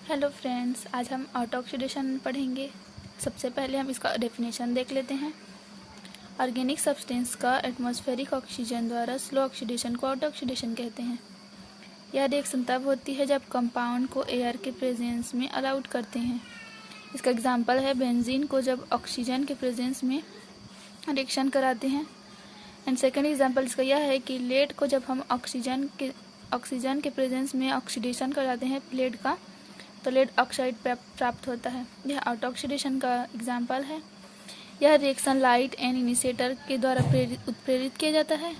Hello friends, आज हम out oxidation पढ़ेंगे। सबसे पहले हम इसका डेफिनेशन देख लेते हैं। ऑर्गेनिक सब्सटेंस का एटमॉस्फेरिक ऑक्सीजन द्वारा स्लो ऑक्सीडेशन को आउट ऑक्सीडेशन कहते हैं। यह रिएक्शन तब होती है जब कंपाउंड को एयर के प्रेजेंस में अलाउड करते हैं। इसका एग्जांपल है बेंजीन को जब ऑक्सीजन के प्रेजेंस में रिएक्शन कराते हैं। एंड सेकेंड एग्जाम्पल इसका यह है कि लेड को जब हम ऑक्सीजन के प्रेजेंस में ऑक्सीडेशन कराते हैं लेड का, तो लेड ऑक्साइड प्राप्त होता है। यह आउट ऑक्सीडेशन का एग्जाम्पल है। यह रिएक्शन लाइट एंड इनिशिएटर के द्वारा उत्प्रेरित किया जाता है।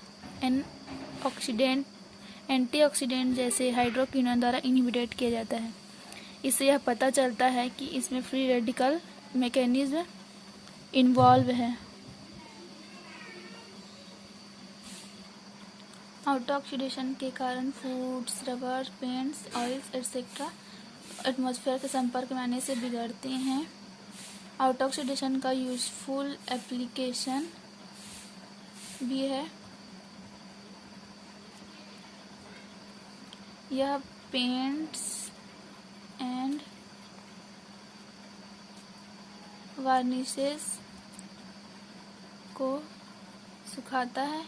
एंटीऑक्सीडेंट जैसे हाइड्रोक्विनोन द्वारा इनहिबिटेड किया जाता है। इससे यह पता चलता है कि इसमें फ्री रेडिकल मैकेनिज्म इन्वॉल्व है। आउट ऑक्सीडेशन के कारण foods, rubber, paints, oils etcetera atmosphere के संपर्क में आने से बिगड़ते हैं। आउट ऑक्सीडेशन का यूजफुल एप्लीकेशन भी है। यह पेंट्स एंड वार्निशेस को सुखाता है।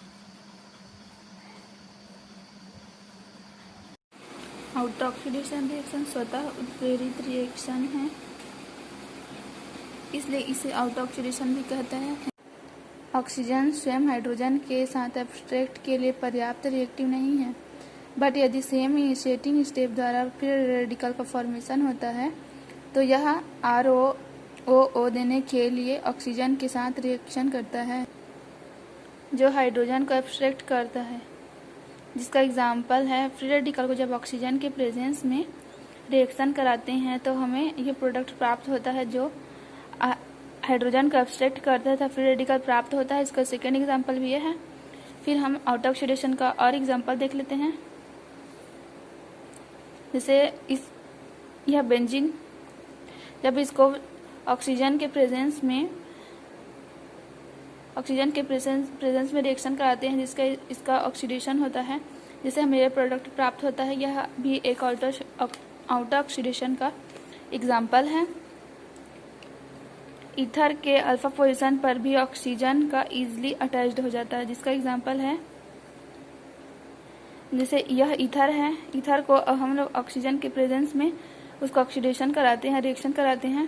आउट ऑक्सीडेशन रिएक्शन स्वतः उत्प्रेरित रिएक्शन है, इसलिए इसे आउट ऑक्सीडेशन भी कहते हैं। ऑक्सीजन स्वयं हाइड्रोजन के साथ एब्स्ट्रैक्ट के लिए पर्याप्त रिएक्टिव नहीं है, बट यदि सेम इनिशिएटिंग स्टेप द्वारा फ्री रेडिकल का फॉर्मेशन होता है तो यह ROO देने के लिए ऑक्सीजन के साथ रिएक्शन करता है जो हाइड्रोजन को एब्स्ट्रैक्ट करता है। जिसका एग्जाम्पल है फ्री रेडिकल को जब ऑक्सीजन के प्रेजेंस में रिएक्शन कराते हैं तो हमें ये प्रोडक्ट प्राप्त होता है जो हाइड्रोजन को एब्स्ट्रैक्ट करता है, फ्री रेडिकल प्राप्त होता है। इसका सेकेंड एग्जाम्पल भी ये है। फिर हम आउट ऑक्सीडेशन का और एग्जाम्पल देख लेते हैं। जैसे यह बेंजीन जब इसको ऑक्सीजन के प्रेजेंस में रिएक्शन कराते हैं जिसका इसका ऑक्सीडेशन होता है, जिससे हमें यह प्रोडक्ट प्राप्त होता है। यह भी एक आउट ऑक्सीडेशन का एग्जाम्पल है। ईथर के अल्फा पोजीशन पर भी ऑक्सीजन का इजीली अटैच्ड हो जाता है, जिसका एग्जाम्पल है जैसे यह ईथर है। ईथर को हम लोग ऑक्सीजन के प्रेजेंस में उसको ऑक्सीडेशन कराते हैं, रिएक्शन कराते हैं,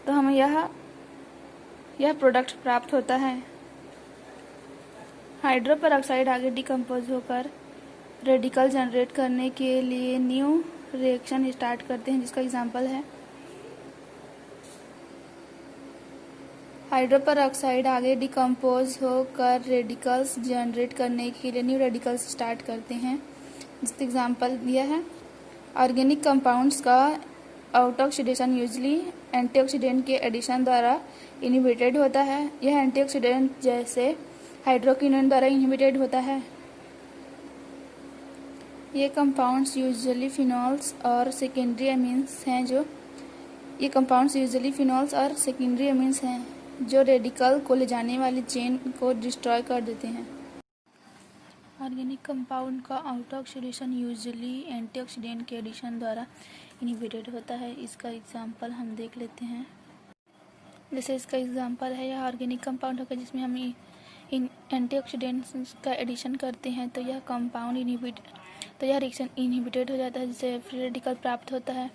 तो हमें यह प्रोडक्ट प्राप्त होता है। हाइड्रो पेरोक्साइड आगे डिकम्पोज होकर रेडिकल जनरेट करने के लिए न्यू रिएक्शन स्टार्ट करते हैं, जिसका एग्जाम्पल है हाइड्रो पेरोक्साइड आगे डिकम्पोज होकर रेडिकल्स जनरेट करने के लिए न्यू रेडिकल्स स्टार्ट करते हैं, जिसका एग्जाम्पल दिया है। ऑर्गेनिक कंपाउंड्स का आउट ऑक्सीडेशन यूजली एंटीऑक्सीडेंट के एडिशन द्वारा इनहिबिटेड होता है। यह एंटीऑक्सीडेंट जैसे हाइड्रोक्विनोन द्वारा इनहिबिटेड होता है। ये कंपाउंड्स यूजुअली फिनॉल्स और सेकेंडरी एमीन्स हैं जो रेडिकल को ले जाने वाली चेन को डिस्ट्रॉय कर देते हैं। ऑर्गेनिक कंपाउंड का आउट ऑक्सीडेशन यूजुअली एंटीऑक्सीडेंट के एडिशन द्वारा इनहिबिटेड होता है। इसका एग्जाम्पल हम देख लेते हैं। जैसे इसका एग्जाम्पल है यह ऑर्गेनिक कंपाउंड होगा जिसमें हम एंटीऑक्सीडेंट्स का एडिशन करते हैं, तो यह रिएक्शन इनहिबिटेड हो जाता है, जिससे फ्री रेडिकल प्राप्त होता है।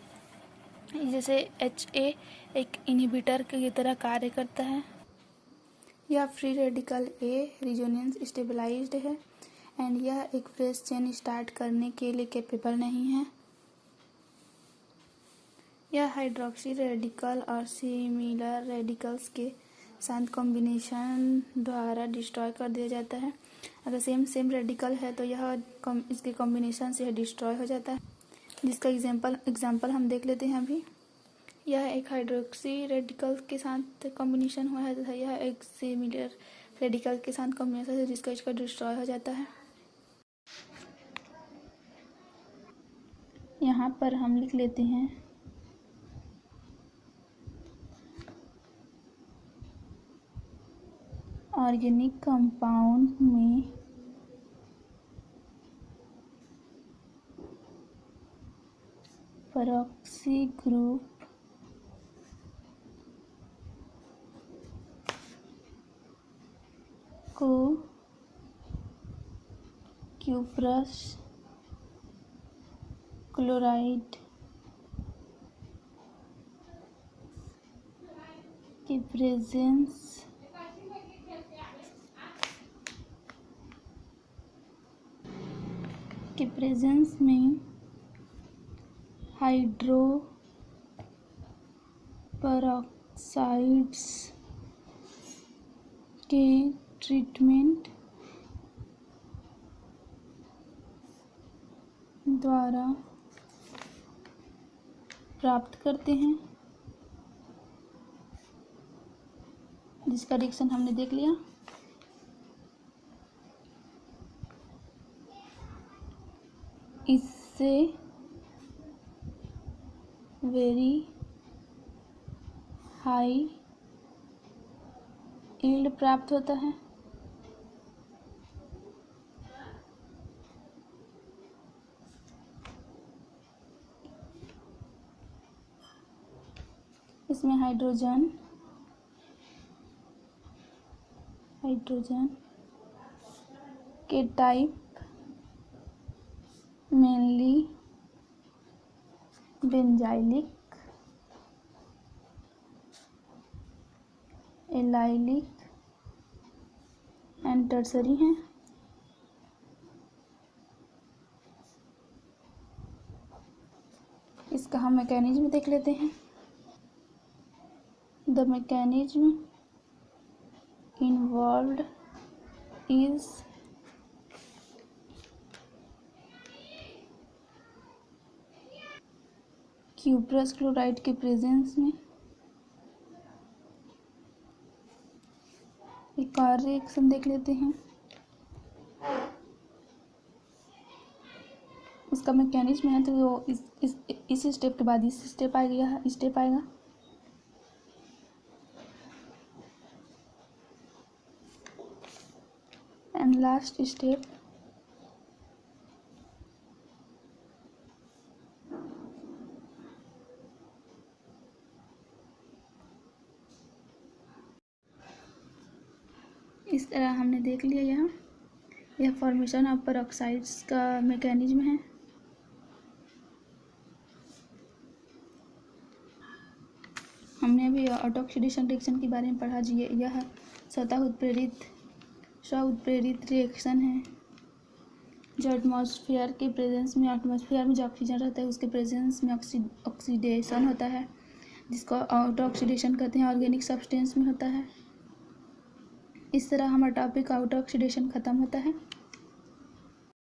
जैसे HA एक इनहिबिटर की तरह कार्य करता है। यह free radical A resonance stabilized है एंड यह एक फ्रेश चेन स्टार्ट करने के लिए कैपेबल नहीं है। यह हाइड्रोक्सी रेडिकल और सिमिलर रेडिकल्स के साथ कॉम्बिनेशन द्वारा डिस्ट्रॉय कर दिया जाता है। अगर सेम रेडिकल है तो यह इसके कॉम्बिनेशन से डिस्ट्रॉय हो जाता है, जिसका एग्जाम्पल हम देख लेते हैं अभी। यह एक हाइड्रोक्सी रेडिकल के साथ कॉम्बिनेशन हुआ है तथा यह एक सिमिलर रेडिकल के साथ कॉम्बिनेशन है जिसका इसका डिस्ट्रॉय हो जाता है। यहाँ पर हम लिख लेते हैं ऑर्गेनिक कंपाउंड में परऑक्सी ग्रुप को क्यूप्रस क्लोराइड की प्रेजेंस में हाइड्रो परऑक्साइड्स के ट्रीटमेंट द्वारा प्राप्त करते हैं, जिसका रिएक्शन हमने देख लिया। इससे वेरी हाई यील्ड प्राप्त होता है। इसमें हाइड्रोजन के type mainly benzylic, allylic and tertiary हैं। इसका हम मैकेनिज्म देख लेते हैं। The mechanism involved is cuprous chloride के प्रेजेंस में एक और रिएक्शन देख लेते हैं। उसका मैकेनिज्म है तो वो इस स्टेप के बाद इस स्टेप आएगा। एंड लास्ट स्टेप इस तरह हमने देख लिया। यह फॉर्मेशन ऑफ परऑक्साइड्स का मैकेनिज्म है। हमने अभी ऑटो ऑक्सीडेशन रिएक्शन के बारे में पढ़ा जी। यह स्वतः उत्प्रेरित रिएक्शन है जो एटमॉस्फेयर के प्रेजेंस में, एटमॉस्फेयर में जो ऑक्सीजन रहता है उसके प्रेजेंस में ऑक्सीडेशन होता है, जिसको ऑटो ऑक्सीडेशन कहते हैं। ऑर्गेनिक सब्सटेंस में होता है। इस तरह हमारा टॉपिक ऑटो ऑक्सीडेशन ख़त्म होता है।